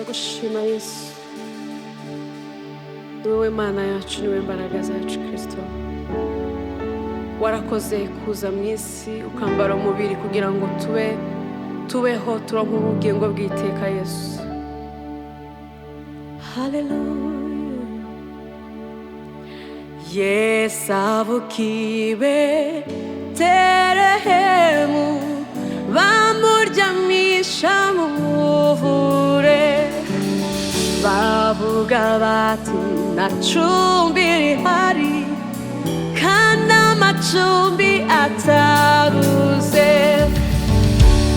turagushima Yesu, ni wowe Mana yacu, ni wowe mbaraga zacu Kristo. Warakoze kuza mu isi ukambara umubiri kugira ngo tubeho turonke ubugingo bw'iteka Yesu. Haleluya. Yesu avukiye Betelehemu, bamuryamisha mu muvure, bavuga bati nta cumbi rihari, kandi amacumbi atabuze.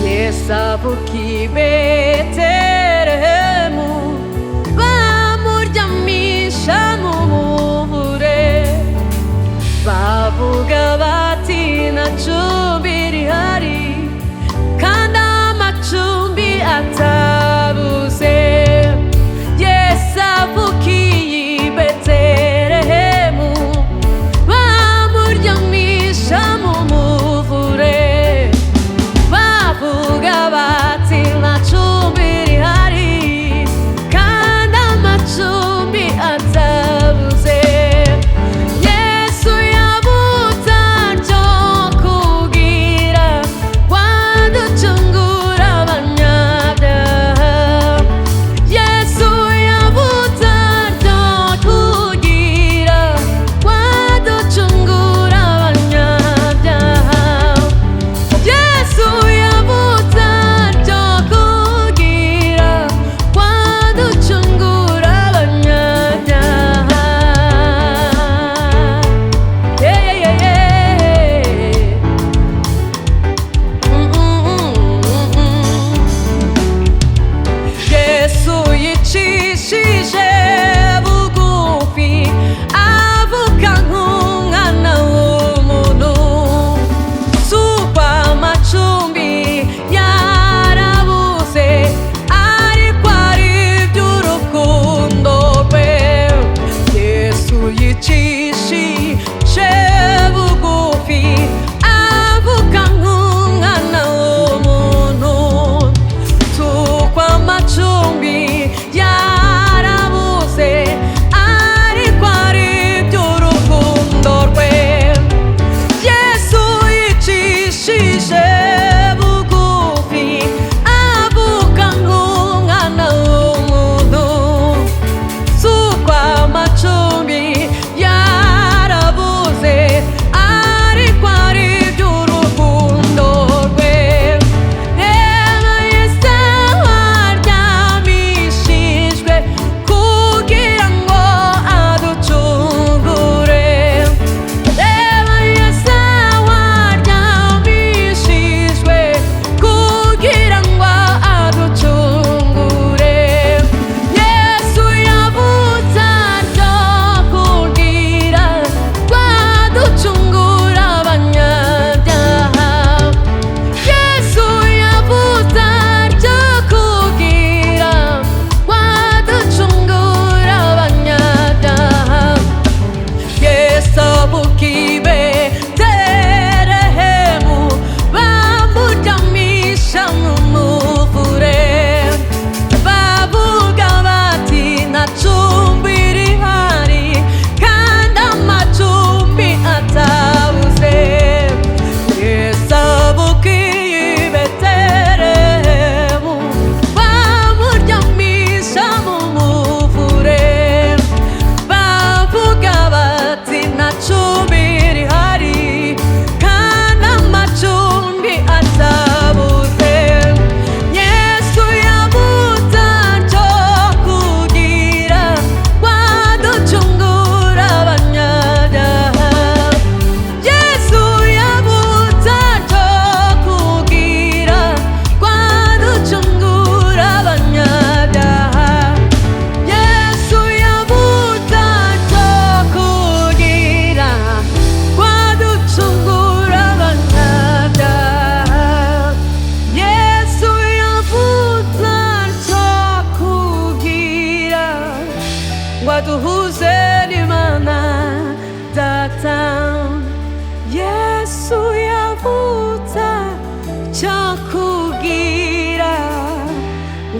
Yesu avukiye Betelehemu, bamuryamisha mu muvure, bavuga bati nta cumbi rihari, kandi amacumbi atabuze. Yesu avukiye Betelehemu, bamuryamisha mu muvure, bavuga bati nta cumbi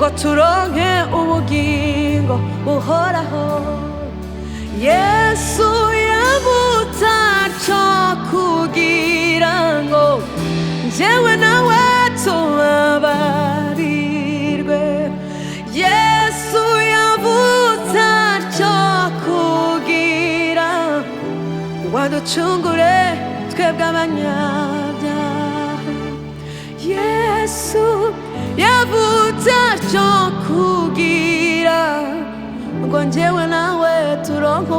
ngo turonke ubugingo buhoraho. Yesu yavuze atyo kugira ngo njyewe nawe tubabarirwe. Yesu yavuze atyo kugira ngo aducungure twebwe abanyabyaha. Yesu yavuze atyo kugira ngo njyewe nawe turonke